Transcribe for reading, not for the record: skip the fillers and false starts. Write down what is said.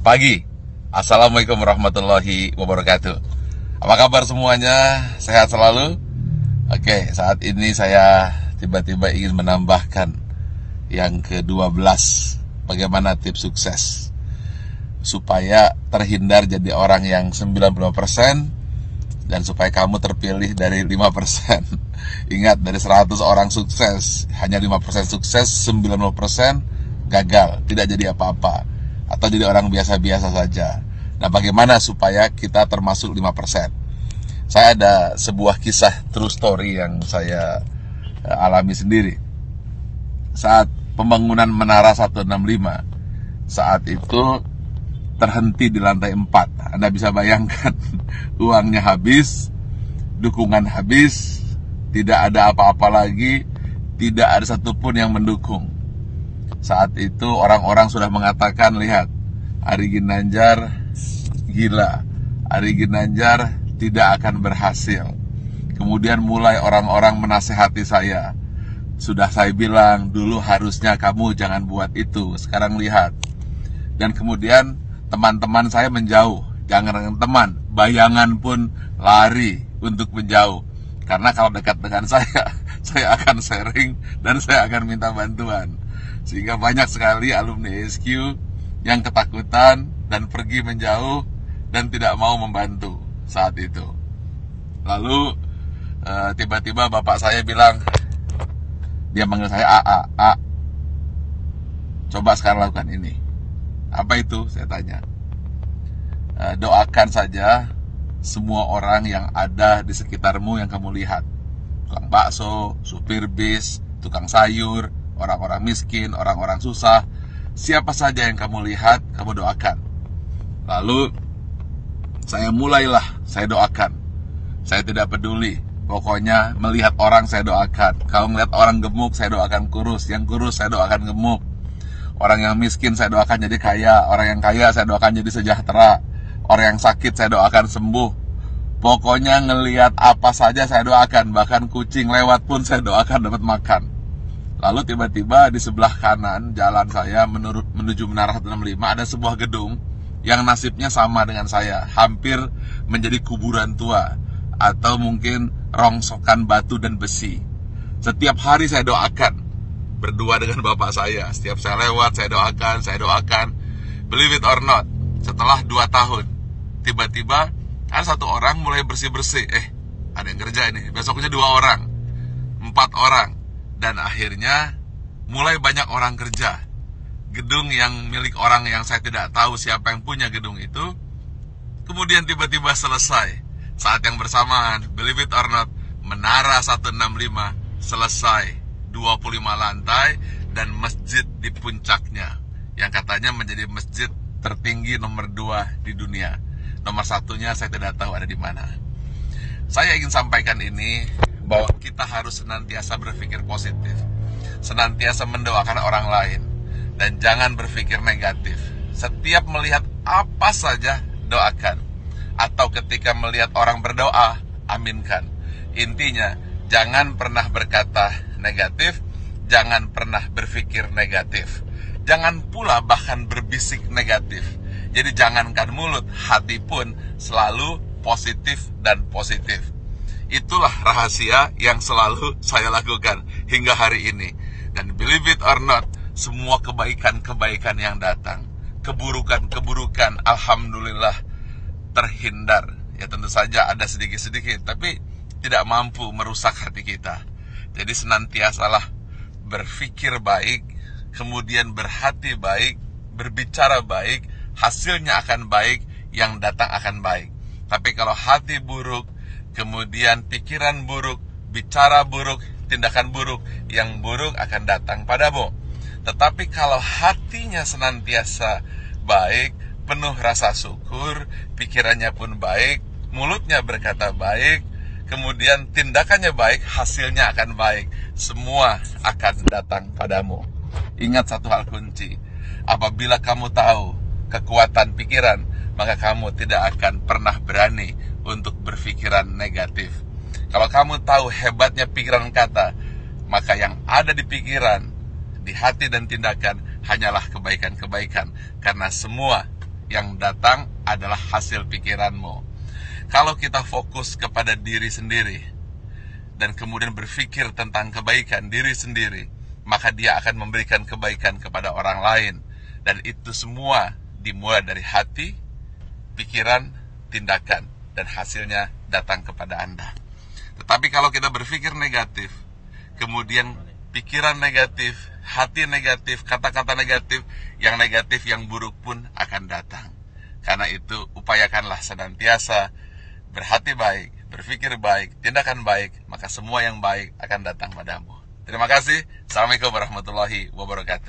pagi. Assalamualaikum warahmatullahi wabarakatuh. Apa kabar semuanya? Sehat selalu? Oke, saat ini saya tiba-tiba ingin menambahkan yang ke-12. Bagaimana tips sukses supaya terhindar jadi orang yang 95% dan supaya kamu terpilih dari 5%. Ingat, dari 100 orang sukses, hanya 5% sukses, 90% gagal, tidak jadi apa-apa, atau jadi orang biasa-biasa saja. Nah, bagaimana supaya kita termasuk 5%? Saya ada sebuah kisah true story yang saya alami sendiri. Saat pembangunan Menara 165, saat itu terhenti di lantai 4. Anda bisa bayangkan, uangnya habis, dukungan habis, tidak ada apa-apa lagi, tidak ada satupun yang mendukung. Saat itu orang-orang sudah mengatakan, lihat, Ari Ginanjar gila, Ari Ginanjar tidak akan berhasil. Kemudian mulai orang-orang menasehati saya. Sudah saya bilang, dulu harusnya kamu jangan buat itu, sekarang lihat. Dan kemudian teman-teman saya menjauh. Jangan dengan teman, bayangan pun lari untuk menjauh. Karena kalau dekat dengan saya akan sharing dan saya akan minta bantuan. Sehingga banyak sekali alumni SQ yang ketakutan dan pergi menjauh dan tidak mau membantu saat itu. Lalu tiba-tiba bapak saya bilang, dia manggil saya A. Coba sekarang lakukan ini. Apa itu? Saya tanya. Doakan saja semua orang yang ada di sekitarmu yang kamu lihat. Tukang bakso, supir bis, tukang sayur, orang-orang miskin, orang-orang susah. Siapa saja yang kamu lihat, kamu doakan. Lalu saya doakan. Saya tidak peduli. Pokoknya melihat orang saya doakan. Kalau melihat orang gemuk, saya doakan kurus. Yang kurus saya doakan gemuk. Orang yang miskin saya doakan jadi kaya. Orang yang kaya saya doakan jadi sejahtera. Orang yang sakit saya doakan sembuh. Pokoknya ngelihat apa saja saya doakan. Bahkan kucing lewat pun saya doakan dapat makan. Lalu tiba-tiba di sebelah kanan jalan saya menuju Menara 165 ada sebuah gedung yang nasibnya sama dengan saya. Hampir menjadi kuburan tua. Atau mungkin rongsokan batu dan besi. Setiap hari saya doakan. Berdua dengan bapak saya. Setiap saya lewat saya doakan. Believe it or not, setelah 2 tahun tiba-tiba ada satu orang mulai bersih-bersih. Ada yang kerja ini. Besoknya 2 orang, 4 orang. Dan akhirnya mulai banyak orang kerja. Gedung yang milik orang yang saya tidak tahu siapa yang punya gedung itu, kemudian tiba-tiba selesai. Saat yang bersamaan, believe it or not, Menara 165 selesai, 25 lantai dan masjid di puncaknya, yang katanya menjadi masjid tertinggi nomor 2 di dunia. Nomor 1-nya saya tidak tahu ada di mana. Saya ingin sampaikan ini, bahwa kita harus senantiasa berpikir positif, senantiasa mendoakan orang lain, dan jangan berpikir negatif. Setiap melihat apa saja, doakan. Atau ketika melihat orang berdoa, aminkan. Intinya, jangan pernah berkata negatif, jangan pernah berpikir negatif. Jangan pula bahkan berbisik negatif. Jadi jangankan mulut, hati pun selalu positif dan positif. Itulah rahasia yang selalu saya lakukan hingga hari ini. Dan believe it or not, semua kebaikan-kebaikan yang datang, keburukan-keburukan, alhamdulillah terhindar. Ya tentu saja ada sedikit-sedikit, tapi tidak mampu merusak hati kita. Jadi senantiasalah berpikir baik, kemudian berhati baik, berbicara baik, hasilnya akan baik, yang datang akan baik. Tapi kalau hati buruk, kemudian pikiran buruk, bicara buruk, tindakan buruk, yang buruk akan datang padamu. Tetapi kalau hatinya senantiasa baik, penuh rasa syukur, pikirannya pun baik, mulutnya berkata baik, kemudian tindakannya baik, hasilnya akan baik. Semua akan datang padamu. Ingat satu hal kunci, apabila kamu tahu kekuatan pikiran, maka kamu tidak akan pernah berani untuk berpikiran negatif. Kalau kamu tahu hebatnya pikiran kata, maka yang ada di pikiran, di hati dan tindakan hanyalah kebaikan-kebaikan. Karena semua yang datang adalah hasil pikiranmu. Kalau kita fokus kepada diri sendiri dan kemudian berpikir tentang kebaikan diri sendiri, maka dia akan memberikan kebaikan kepada orang lain. Dan itu semua dimulai dari hati, pikiran, tindakan, dan hasilnya datang kepada Anda. Tetapi kalau kita berpikir negatif, kemudian pikiran negatif, hati negatif, kata-kata negatif, yang buruk pun akan datang. Karena itu, upayakanlah senantiasa berhati baik, berpikir baik, tindakan baik, maka semua yang baik akan datang padamu. Terima kasih. Assalamualaikum warahmatullahi wabarakatuh.